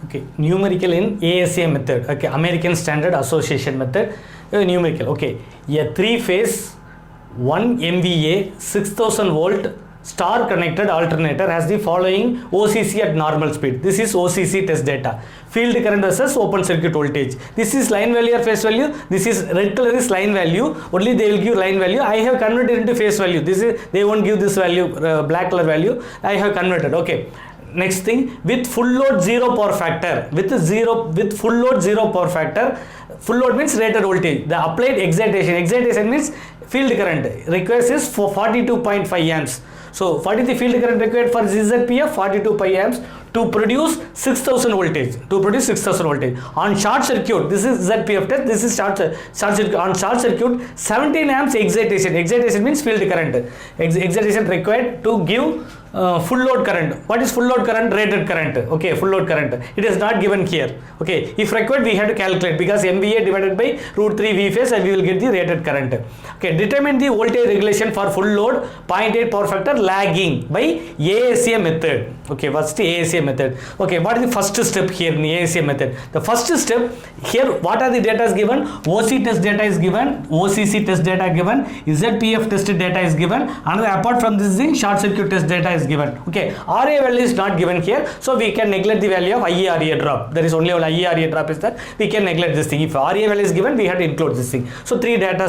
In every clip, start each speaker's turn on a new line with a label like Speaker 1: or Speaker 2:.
Speaker 1: Okay, numerical in ASA method. Okay, American Standard Association method. Numerical. Okay, a 3-phase 1 MVA 6000 volt star connected alternator has the following OCC at normal speed. This is OCC test data. Field current versus open circuit voltage. This is line value or phase value. This is red color is line value. Only they will give line value. I have converted into phase value. This is, they won't give this value, black color value. I have converted. Okay. Next thing, with full load 0 power factor. With full load 0 power factor. Full load means rated voltage. The applied excitation. Excitation means field current. Requires is for 42.5 amps. So, what is the field current required for ZPF? 42 pi amps to produce 6000 voltage. On short circuit, this is ZPF test. This is short circuit. On short circuit, 17 amps excitation. Excitation means field current. Excitation required to give full load current. What is full load current? Rated current. Okay, full load current. It is not given here. Okay, if required, we have to calculate because MVA divided by root 3 V phase and we will get the rated current. Okay, determine the voltage regulation for full load 0.8 power factor lagging by ASA method. Okay, what's the ASA method? Okay, what is the first step here in the ASA method? The first step here, what are the data is given? OC test data is given, OCC test data given, ZPF test data is given, and apart from this thing, short circuit test data is given. Okay, RA value is not given here, so we can neglect the value of IARA drop. There is only one IARA drop is that we can neglect this thing. If RA value is given, we have to include this thing. So three data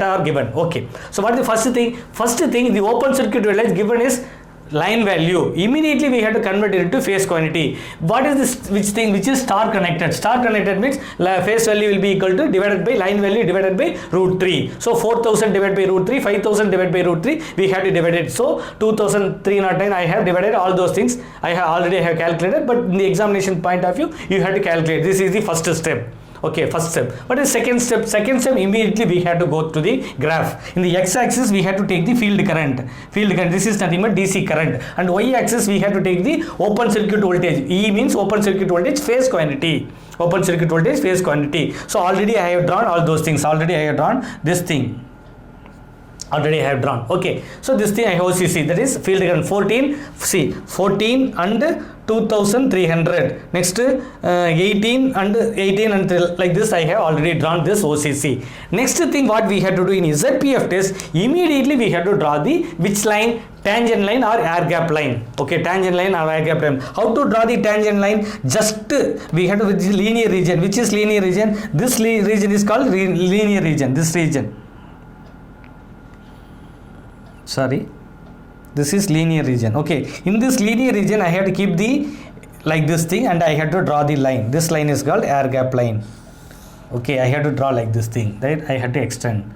Speaker 1: are given. Okay, so what is the first thing? First thing, the open circuit voltage given is line value. Immediately we have to convert it into phase quantity. What is this, which is star connected? Star connected means phase value will be equal to divided by line value divided by root 3. So 4000 divided by root 3, 5000 divided by root 3, we have to divide it. So 2309 I have divided all those things. I have already calculated, but in the examination point of view, you have to calculate. This is the first step. Okay, first step. What is second step? Second step, immediately we have to go to the graph. In the x-axis, we have to take the field current. Field current, this is nothing but DC current. And y-axis, we have to take the open circuit voltage. E means open circuit voltage phase quantity. Open circuit voltage phase quantity. So already I have drawn all those things. Already I have drawn this thing. Already I have drawn. Okay, so this thing I have OCC, that is field current 14. See, 14 and 2300. Next 18 and like this I have already drawn this OCC. Next thing what we have to do in ZPF test, immediately we have to draw the which line? Tangent line or air gap line. Okay, tangent line or air gap line. How to draw the tangent line? Just we have to with this linear region. Which is linear region? This region is called linear region. This region. Sorry, this is linear region. Okay, in this linear region I have to keep the like this thing and I have to draw the line. This line is called air gap line. Okay, I have to draw like this thing, right? I have to extend.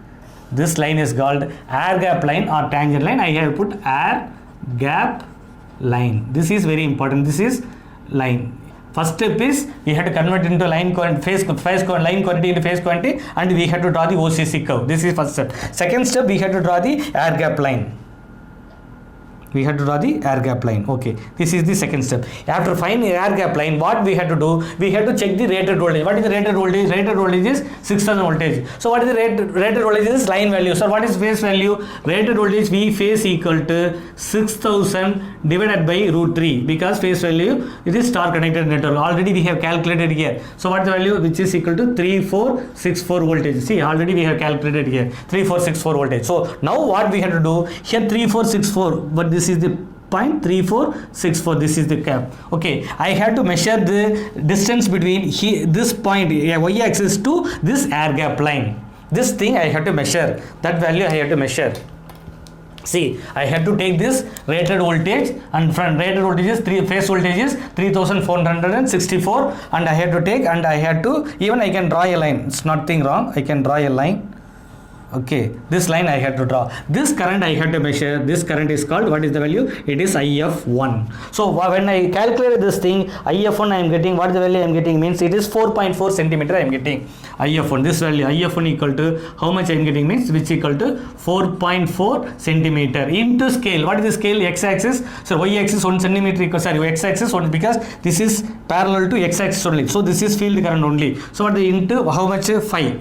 Speaker 1: This line is called air gap line or tangent line. I have put air gap line. This is very important. This is line. First step is we have to convert into line line quantity into phase quantity, and we have to draw the OCC curve. This is first step. Second step, we have to draw the air gap line. We have to draw the air gap line. Okay, this is the second step. After finding air gap line, what we have to do? We have to check the rated voltage. What is the rated voltage? Rated voltage is 6000 voltage. So what is the rated voltage? Is line value. So what is phase value? Rated voltage V phase equal to 6000 divided by root 3, because phase value it is star connected network. Already we have calculated here. So what is the value? Which is equal to 3464 voltage. See, already we have calculated here 3464 voltage. So now what we have to do here? 3464, but this is the 0.3464. This is the cap. Okay, I have to measure the distance between this point y-axis to this air gap line. This thing I have to measure. That value I have to measure. See, I have to take this rated voltage, and from rated voltage is phase voltage is 3464, and I have to take, and I have to, even I can draw a line. It's nothing wrong. I can draw a line. Okay, this line I have to draw. This current I have to measure. This current is called, what is the value? It is IF1. So when I calculate this thing, IF1 I am getting, what is the value I am getting? Means it is 4.4 centimeter I am getting. IF1, this value IF1 equal to how much I am getting, means which equal to 4.4 centimeter into scale. What is the scale? X-axis. So y-axis 1 centimeter equals, sorry, x-axis 1, because this is parallel to x-axis only. So this is field current only. So what the into how much? 5,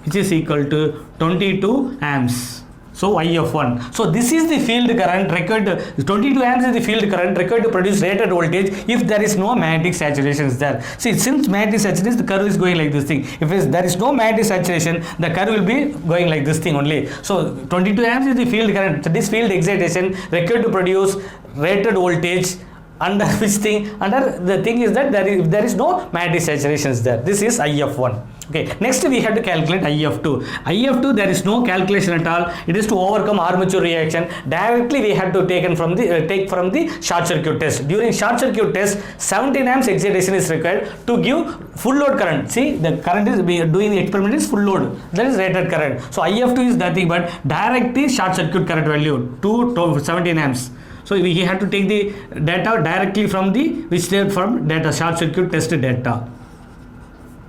Speaker 1: which is equal to 22 amps. So IF1. So this is the field current required. 22 amps is the field current required to produce rated voltage if there is no magnetic saturation is there. See, since magnetic saturation, the curve is going like this thing. If there is no magnetic saturation, the curve will be going like this thing only. So 22 amps is the field current. So this field excitation required to produce rated voltage under which thing? Under the thing is that there is no magnetic saturation is there. This is IF1. Okay, next we have to calculate IF2. IF2, there is no calculation at all. It is to overcome armature reaction. Directly we have to take from the short circuit test. During short circuit test, 17 amps excitation is required to give full load current. See, the current is doing the experiment is full load. That is rated current. So IF2 is nothing but directly short circuit current value to 17 amps. So we have to take the data directly from data short circuit test data.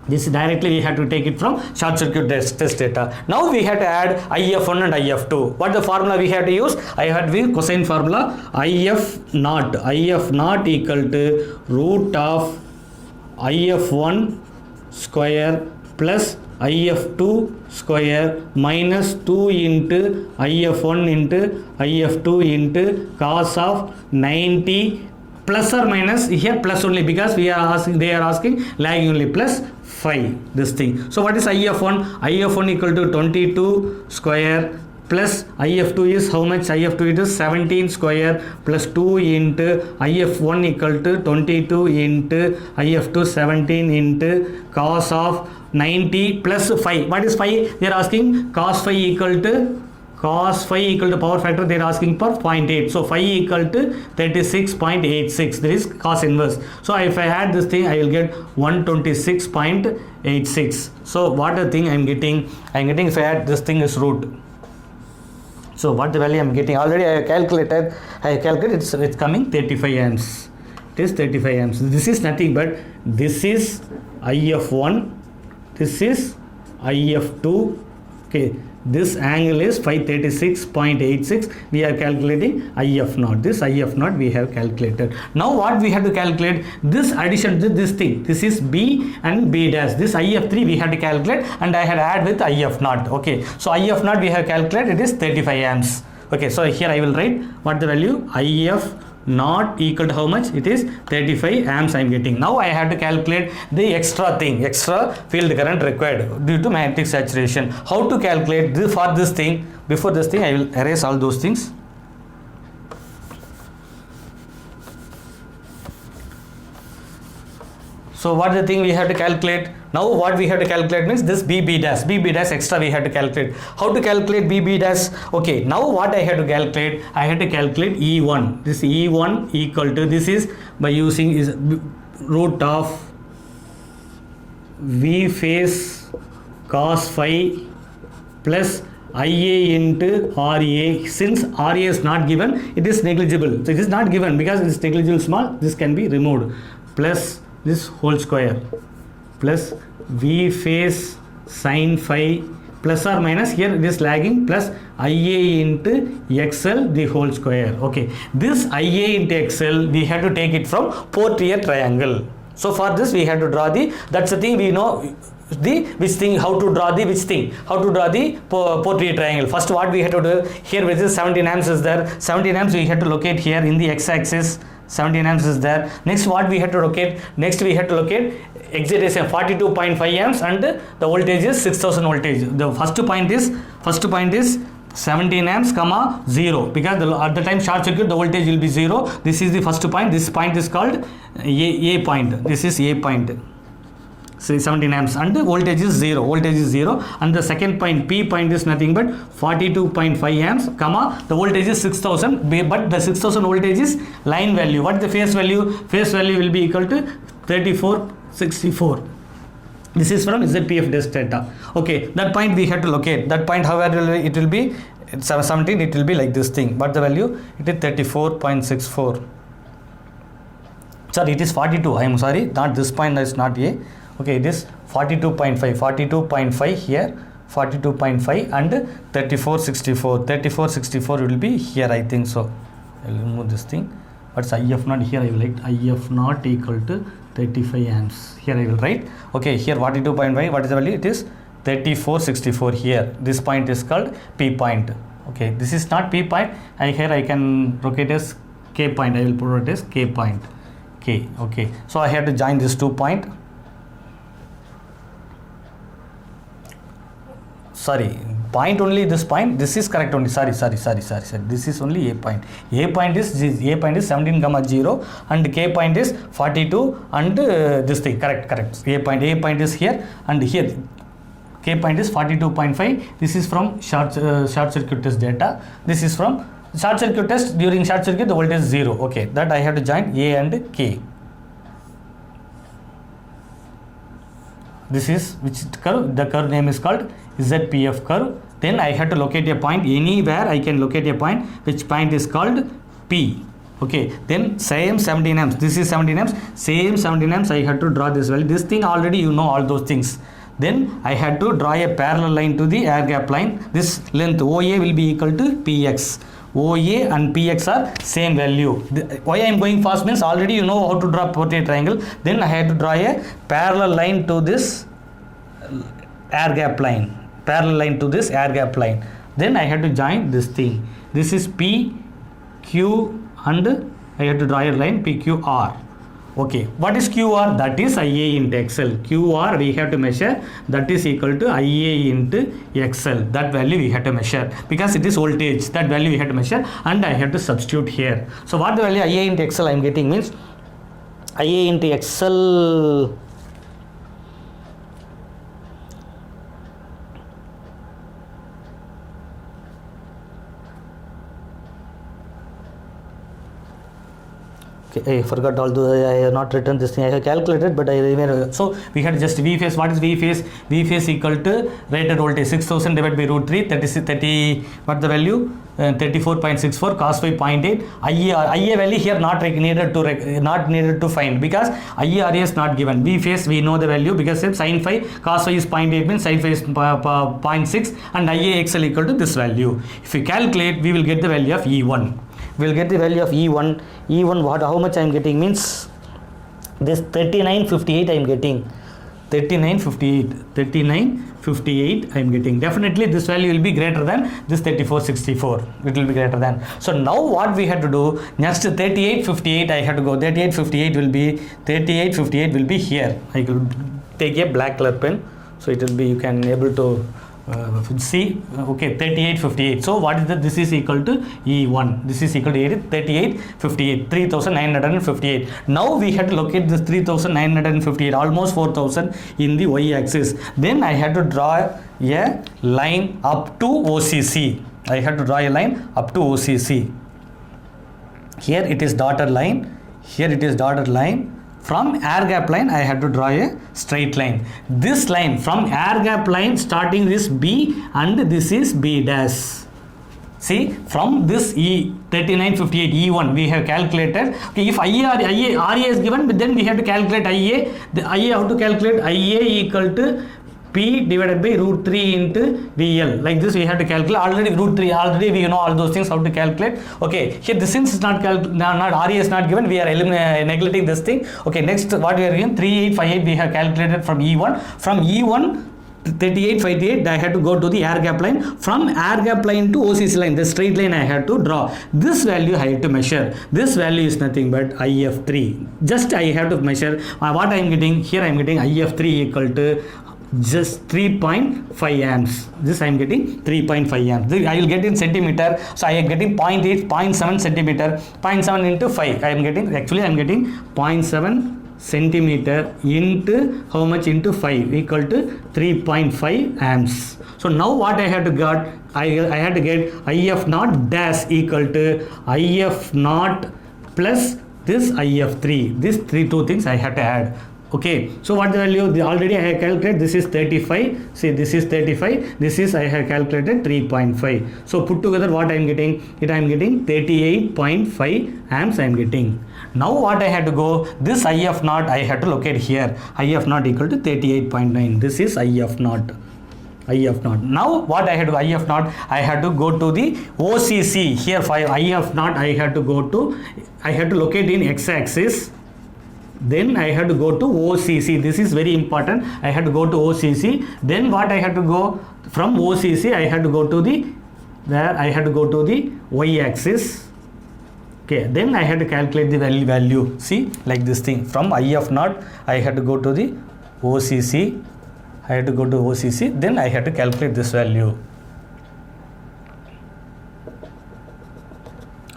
Speaker 1: This directly we have to take it from short circuit test data. Now we have to add IF1 and IF2. What the formula we have to use? I have the cosine formula IF naught equal to root of IF1 square plus IF2 square minus 2 into IF1 into IF2 into cos of 90 plus or minus, here plus only because they are asking lagging only, plus 5 this thing. So what is IF1? IF1 equal to 22 square plus IF2 is how much? IF2 it is 17 square plus 2 into IF1 equal to 22 into IF2 17 into cos of 90 plus 5. What is 5? They are asking cos phi equal to power factor, they are asking for 0.8. So phi equal to 36.86. There is cos inverse. So if I add this thing, I will get 126.86. So what the thing I am getting? I am getting, if I add this thing is root. So what the value I am getting? Already I have calculated. It's coming 35 amps. It is 35 amps. This is nothing but this is IF1. This is IF2. Okay. This angle is 536.86. We are calculating IF0. This IF0 we have calculated. Now what we have to calculate? This addition to this thing. This is B and B dash. This IF3 we have to calculate, and I had add with IF0. Okay. So IF0 we have calculated. It is 35 amps. Okay. So here I will write what the value IF not equal to how much? It is 35 amps I am getting. Now I have to calculate the extra field current required due to magnetic saturation. How to calculate this for this thing? Before this thing I will erase all those things. So what the thing we have to calculate? Now what we have to calculate means this BB dash extra we have to calculate. How to calculate BB dash? Okay, now what I have to calculate? I have to calculate E1. This E1 equal to, this is by using is root of V phase cos phi plus IA into RA. Since RA is not given, it is negligible. So it is not given because it is negligible small. This can be removed. Plus this whole square plus V phase sin phi plus or minus, here it is lagging, plus IA into XL the whole square. Okay, this IA into XL we have to take it from portrait triangle. So for this we have to draw that's the thing we know how to draw the portrait triangle. First what we have to do here, which is 17 amps is there. 17 amps we have to locate here in the x-axis. 17 amps is there. Next what we have to locate? Next we have to locate excitation 42.5 amps and the voltage is 6000 voltage. The first point is 17 amps comma 0 because at the time short circuit the voltage will be 0. This is the first point. This point is called A point. This is A point. So 17 amps and the voltage is 0. And the second point P point is nothing but 42.5 amps comma the voltage is 6000, but the 6000 voltage is line value. What the phase value? Phase value will be equal to 3464. This is from ZPF test data. Okay, that point we have to locate. That point, however, it will be 17, it will be like this thing, but the value it is 34.64. Sorry, it is 42. I am sorry, not this point is not A. Okay, it is 42.5 here, 42.5 and 3464 will be here, I think so. I will remove this thing. What's IF not? Here I will write IF not equal to 35 amps. Here I will write. Okay, here 42.5. What is the value? It is 3464 here. This point is called P point. Okay, this is not P point. Here I can locate as K point. I will put it as K point. K. Okay, so I have to join this 2 point. Sorry, point only this point. This is correct only. Sorry. This is only A point. A point is 17, 0 and K point is 42 and this thing. Correct. A point is here and here. K point is 42.5. This is from short circuit test data. This is from short circuit test. During short circuit the voltage is 0. Okay, that I have to join A and K. This is which curve? The curve name is called ZPF curve. Then I have to locate a point. Anywhere I can locate a point, which point is called P. Okay, then same 17 amps. This is 17 amps. Same 17 amps. I have to draw this value. This thing already you know all those things. Then I had to draw a parallel line to the air gap line. This length OA will be equal to PX. OA and PX are same value. Why I am going fast means already you know how to draw portrait triangle. Then I had to draw a parallel line to this air gap line. Then I had to join this thing. This is P, Q and I had to draw a line PQR. Okay, what is QR? That is IA into XL. QR we have to measure, that is equal to IA into XL. That value we have to measure because it is voltage. That value we have to measure and I have to substitute here. So what the value IA into XL I am getting means IA into XL. Okay, I forgot, although I have not written this thing. I have calculated, but I remember. So we had just V phase. What is V phase? V phase equal to rated voltage 6000 divided by root 3. 30. What the value? 34.64 cos phi 0.8. IA value here not needed to find because IARA is not given. V phase we know the value because sin phi cos phi is 0.8 means sin phi is 0.6 and IAXL equal to this value. If we calculate, we will get the value of E1. We will get the value of E1. What? How much I am getting means this 3958 I am getting. 3958 I am getting. Definitely this value will be greater than this 3464. It will be greater than. So now what we have to do, next 3858 I have to go. 3858 will be here. I will take a black color pen so it will be, you can able to see. Okay, 3858. So what is that? This is equal to E1. This is equal to 3858, 3958. Now we had to locate this 3958, almost 4000 in the y axis. Then I had to draw a line up to OCC. Here it is dotted line. From air gap line I have to draw a straight line. This line from air gap line starting this B and this is B dash. See, from this E 3958 E1 we have calculated. Okay, if RA is given, but then we have to calculate IA. The IA, how to calculate? IA equal to P divided by root 3 into VL. Like this we have to calculate. Already root 3, already we know all those things how to calculate. Okay, here this since is not RA is not given, we are neglecting this thing. Okay, next what we are doing, 3858 we have calculated from E1. From E1 3858 I had to go to the air gap line. From air gap line to OCC line, the straight line I had to draw. This value I have to measure. This value is nothing but IF3. Just I have to measure. What I am getting here, I am getting IF3 equal to just 3.5 amps. This I am getting 3.5 amps. I will get in centimeter. So I am getting 0.7 centimeter. 0.7 into 5. I am getting 0.7 centimeter into how much into 5 equal to 3.5 amps. So now what I have to get? I had to get IF naught dash equal to IF naught plus this IF3. These two things I have to add. Okay, so what the value? Already I have calculated. This is 35. See, this is 35. This is I have calculated 3.5. So put together what I am getting? I am getting 38.5 amps I am getting. Now what I had to go? This IF naught I had to locate here. IF naught equal to 38.9. This is IF naught. Now what I had to IF naught? I had to go to the OCC. Here for IF naught I had to locate in x-axis. Then I had to go to OCC. This is very important. I had to go to OCC. Then what I had to go from OCC? I had to go to the where I had to go to the y axis. Okay, then I had to calculate the value. See, like this thing, from IF naught I had to go to the OCC. I had to go to OCC, then I had to calculate this value.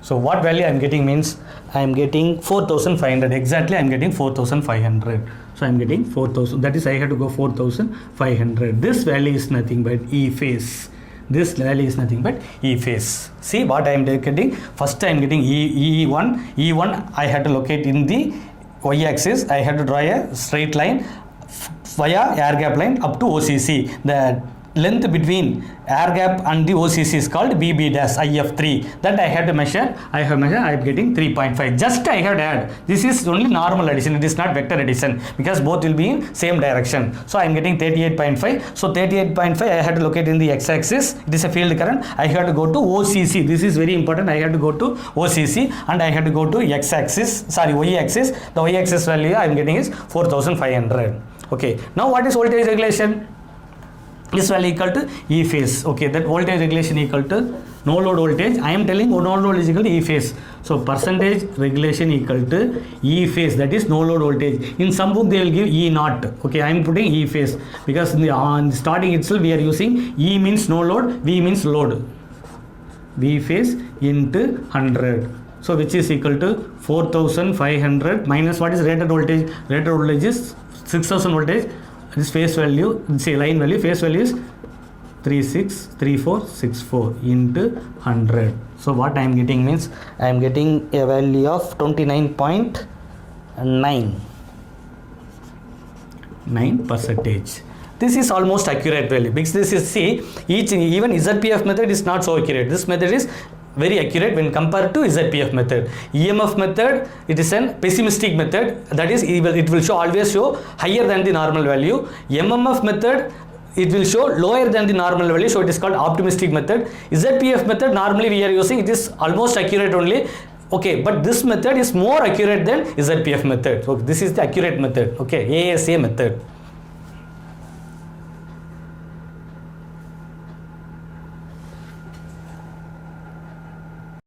Speaker 1: So what value I am getting means I am getting 4500. Exactly, I am getting 4500. So I am getting 4000. That is, I have to go 4500. This value is nothing but E phase. This value is nothing but E phase. See what I am getting. First I am getting E1. E1 I had to locate in the y axis. I had to draw a straight line via air gap line up to OCC. The length between air gap and the OCC is called BB dash IF3. That I have to measure. I have measured. I am getting 3.5. Just I have to add. This is only normal addition. It is not vector addition because both will be in same direction. So I am getting 38.5. So 38.5 I have to locate in the x-axis. It is a field current. I have to go to OCC. This is very important. I have to go to OCC and I have to go to x-axis. Sorry, y-axis. The y-axis value I am getting is 4500. Okay. Now what is voltage regulation? This value equal to E phase. Okay, that voltage regulation equal to no load voltage. I am telling no load is equal to E phase. So percentage regulation equal to E phase, that is no load voltage. In some book they will give E naught. Okay, I am putting E phase because in the starting itself we are using E means no load, V means load. V phase into 100. So which is equal to 4500 minus what is rated voltage? Rated voltage is 6000 voltage. This phase value, say line value, phase value is 363464 into 100. So what I am getting means I am getting a value of 29.9%. This is almost accurate value because this is, see, even ZPF method is not so accurate. This method is very accurate when compared to ZPF method. EMF method, it is an pessimistic method, that is it will show always show higher than the normal value. MMF method, it will show lower than the normal value, so it is called optimistic method. ZPF method normally we are using, it is almost accurate only. Okay, but this method is more accurate than ZPF method. So this is the accurate method. Okay, ASA method.